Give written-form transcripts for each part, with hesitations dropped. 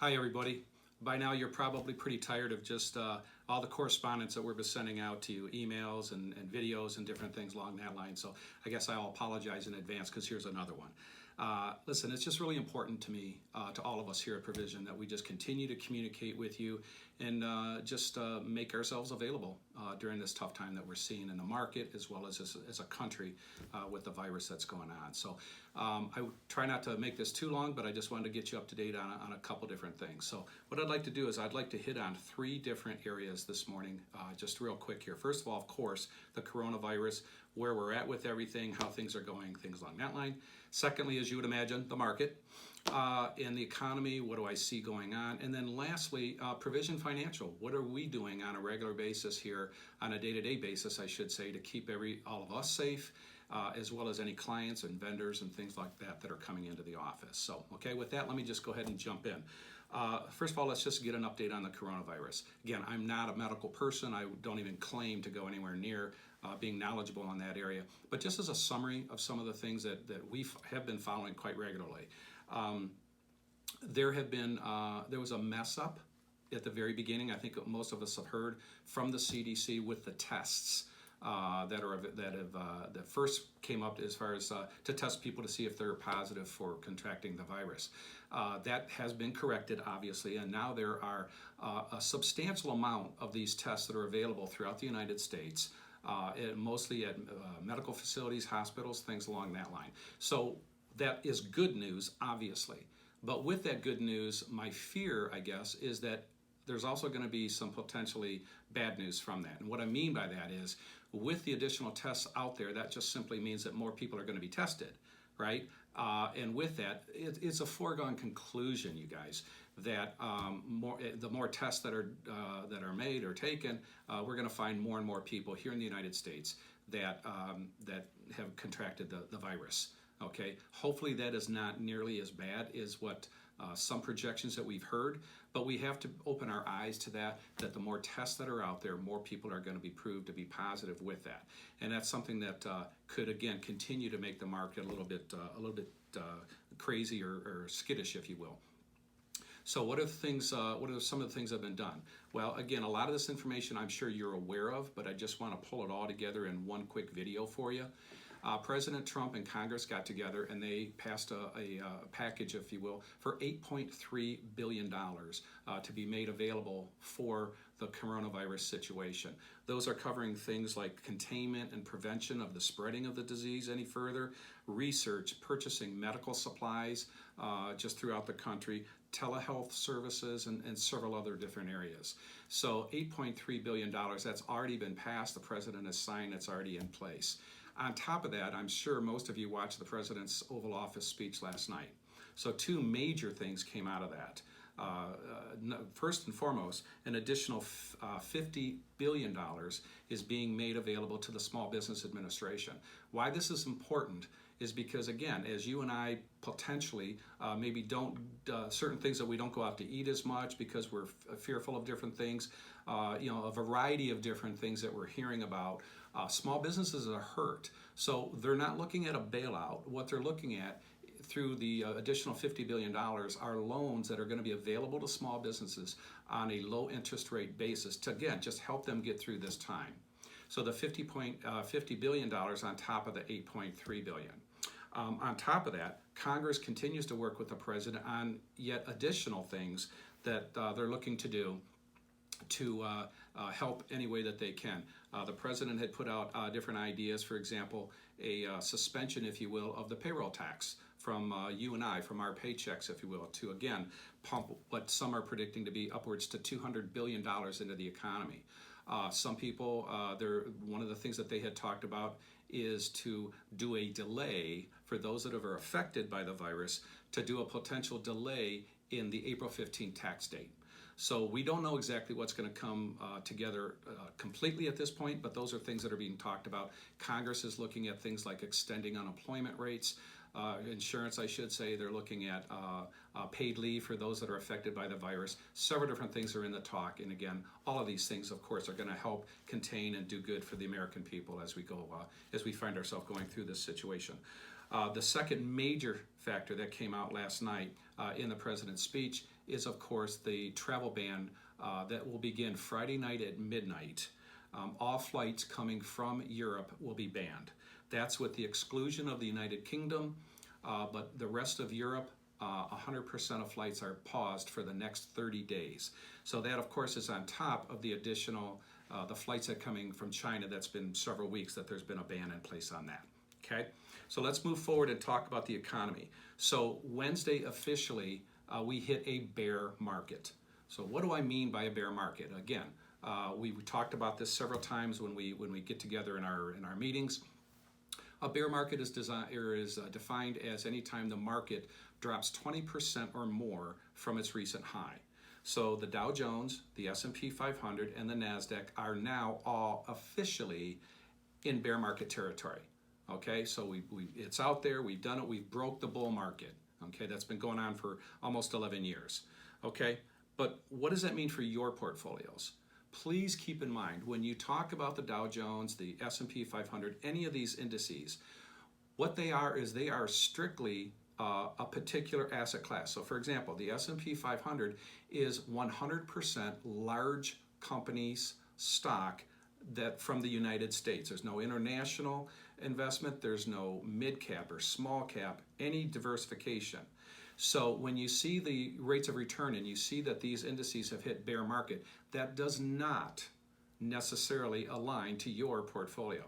Hi, everybody. By now, you're probably pretty tired of just all the correspondence that we've been sending out to you, emails and videos and different things along that line. So I guess I'll apologize in advance because here's another one. Listen, it's just really important to me, to all of us here at Provision, that we just continue to communicate with you and just make ourselves available during this tough time that we're seeing in the market as well as a country with the virus that's going on. So I try not to make this too long, but I just wanted to get you up to date on a couple different things. So what I'd like to do is I'd like to hit on three different areas this morning, just real quick here. First of all, of course, the coronavirus, where we're at with everything, how things are going, things along that line. Secondly, as you would imagine, the market and the economy, what do I see going on? And then lastly, Provision Financial. What are we doing on a regular basis here, on a day-to-day basis, I should say, to keep all of us safe, as well as any clients and vendors and things like that are coming into the office. So, okay, with that, let me just go ahead and jump in. First of all, let's just get an update on the coronavirus. Again, I'm not a medical person. I don't even claim to go anywhere near being knowledgeable on that area. But just as a summary of some of the things that we have been following quite regularly, there was a mess up at the very beginning. I think most of us have heard from the CDC with the tests that first came up as far as to test people to see if they're positive for contracting the virus. That has been corrected, obviously, and now there are a substantial amount of these tests that are available throughout the United States, mostly at medical facilities, hospitals, things along that line. So that is good news, obviously. But with that good news, my fear, I guess, is that there's also going to be some potentially bad news from that. And what I mean by that is, with the additional tests out there, that just simply means that more people are going to be tested, right? And with that, it's a foregone conclusion, you guys, that the more tests that are made or taken, we're going to find more and more people here in the United States that have contracted the virus. Okay, hopefully that is not nearly as bad as what some projections that we've heard, but we have to open our eyes to that the more tests that are out there, more people are going to be proved to be positive with that. And that's something that could, again, continue to make the market a little bit crazy or skittish, if you will. So what are some of the things that have been done? Well, again, a lot of this information I'm sure you're aware of, but I just want to pull it all together in one quick video for you. President Trump and Congress got together and they passed a package, if you will, for $8.3 billion to be made available for the coronavirus situation. Those are covering things like containment and prevention of the spreading of the disease any further, research, purchasing medical supplies just throughout the country, telehealth services, and several other different areas. So $8.3 billion, that's already been passed. The president has signed, it's already in place. On top of that, I'm sure most of you watched the president's Oval Office speech last night. So two major things came out of that. First and foremost, an additional $50 billion is being made available to the Small Business Administration. Why this is important is because, again, as you and I potentially maybe don't, certain things that we don't go out to eat as much because we're fearful of different things, a variety of different things that we're hearing about. Small businesses are hurt, so they're not looking at a bailout. What they're looking at through the additional $50 billion are loans that are going to be available to small businesses on a low interest rate basis to, again, just help them get through this time. So the $50 billion on top of the $8.3 billion. On top of that, Congress continues to work with the president on yet additional things that they're looking to do to help any way that they can. The president had put out different ideas, for example, a suspension, if you will, of the payroll tax from you and I, from our paychecks, if you will, to, again, pump what some are predicting to be upwards to $200 billion into the economy. Some people, one of the things that they had talked about is to do a delay for those that are affected by the virus, to do a potential delay in the April 15th tax date. So we don't know exactly what's going to come together completely at this point, but those are things that are being talked about. Congress is looking at things like extending unemployment rates, insurance, I should say. They're looking at paid leave for those that are affected by the virus. Several different things are in the talk, and again, all of these things, of course, are going to help contain and do good for the American people as we find ourselves going through this situation. The second major factor that came out last night in the president's speech is, of course, the travel ban that will begin Friday night at midnight. All flights coming from Europe will be banned. That's with the exclusion of the United Kingdom, but the rest of Europe, 100% of flights are paused for the next 30 days. So that, of course, is on top of the additional, the flights that are coming from China. That's been several weeks that there's been a ban in place on that. Okay, so let's move forward and talk about the economy. So Wednesday officially, we hit a bear market. So what do I mean by a bear market? Again, we talked about this several times when we get together in our meetings. A bear market is defined as any time the market drops 20% or more from its recent high. So the Dow Jones, the S&P 500, and the NASDAQ are now all officially in bear market territory. Okay, so it's out there, we've done it, we've broke the bull market. Okay, that's been going on for almost 11 years. Okay, but what does that mean for your portfolios? Please keep in mind, when you talk about the Dow Jones, the S&P 500, any of these indices, what they are is they are strictly a particular asset class. So for example, the S&P 500 is 100% large companies stock that from the United States. There's no international investment, there's no mid cap or small cap, any diversification. So when you see the rates of return and you see that these indices have hit bear market, that does not necessarily align to your portfolio.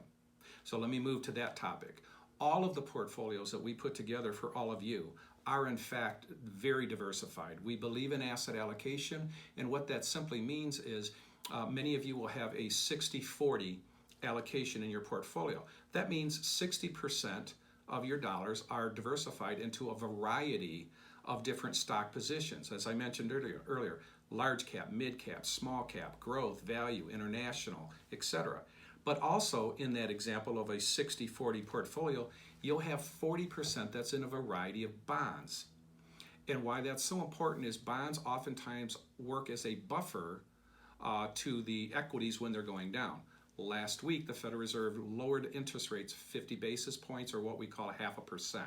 So let me move to that topic. All of the portfolios that we put together for all of you are in fact very diversified. We believe in asset allocation, and what that simply means is many of you will have a 60-40 allocation in your portfolio. That means 60% of your dollars are diversified into a variety of different stock positions. As I mentioned earlier, large cap, mid cap, small cap, growth, value, international, etc. But also in that example of a 60-40 portfolio, you'll have 40% that's in a variety of bonds. And why that's so important is bonds oftentimes work as a buffer to the equities when they're going down. Last week, the Federal Reserve lowered interest rates 50 basis points, or what we call 0.5%.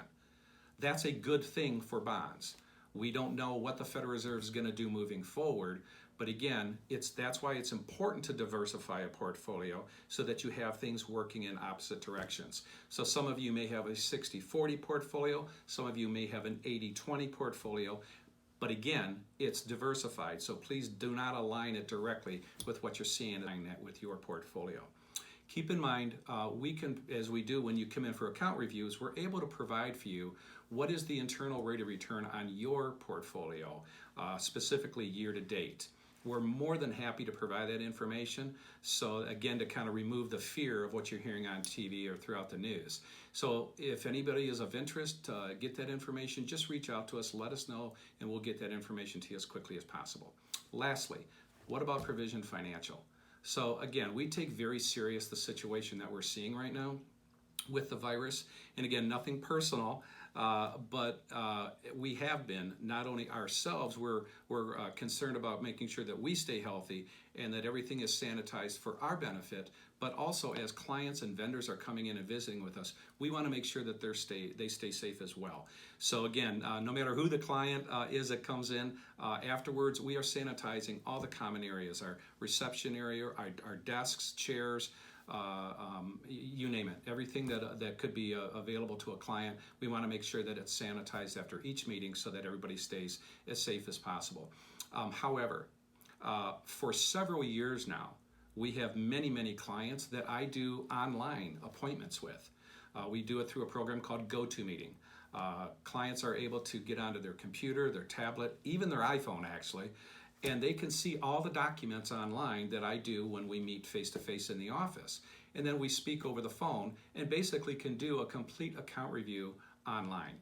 That's a good thing for bonds. We don't know what the Federal Reserve is going to do moving forward, but again, that's why it's important to diversify a portfolio so that you have things working in opposite directions. So some of you may have a 60-40 portfolio, some of you may have an 80-20 portfolio, but again, it's diversified, so please do not align it directly with what you're seeing with your portfolio. Keep in mind, we can, as we do when you come in for account reviews, we're able to provide for you what is the internal rate of return on your portfolio, specifically year to date. We're more than happy to provide that information. So again, to kind of remove the fear of what you're hearing on TV or throughout the news. So if anybody is of interest to get that information, just reach out to us, let us know, and we'll get that information to you as quickly as possible. Lastly, what about Provision Financial? So again, we take very serious the situation that we're seeing right now with the virus. And again, nothing personal, but we have been, not only ourselves, we're concerned about making sure that we stay healthy and that everything is sanitized for our benefit, but also as clients and vendors are coming in and visiting with us, we want to make sure that they stay safe as well. So again, no matter who the client is that comes in, afterwards we are sanitizing all the common areas, our reception area, our desks, chairs, you name it, everything that could be available to a client. We want to make sure that it's sanitized after each meeting so that everybody stays as safe as possible. However, for several years now, we have many clients that I do online appointments with. We do it through a program called GoToMeeting. Clients are able to get onto their computer, their tablet, even their iPhone actually, and they can see all the documents online that I do when we meet face-to-face in the office. And then we speak over the phone and basically can do a complete account review online.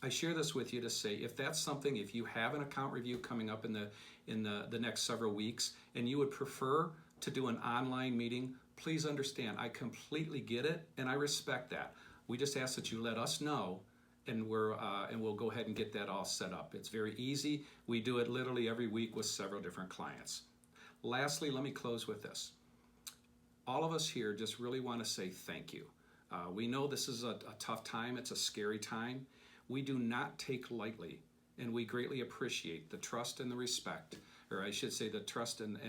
I share this with you to say, if that's something, if you have an account review coming up in the next several weeks and you would prefer to do an online meeting, please understand, I completely get it and I respect that. We just ask that you let us know, and we'll go ahead and get that all set up. It's very easy. We do it literally every week with several different clients. Lastly, let me close with this. All of us here just really want to say thank you. We know this is a tough time. It's a scary time. We do not take lightly and we greatly appreciate the trust and the respect, or I should say the trust and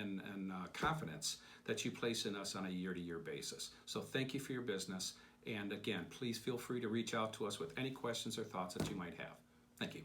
confidence that you place in us on a year-to-year basis. So thank you for your business, and again, please feel free to reach out to us with any questions or thoughts that you might have. Thank you.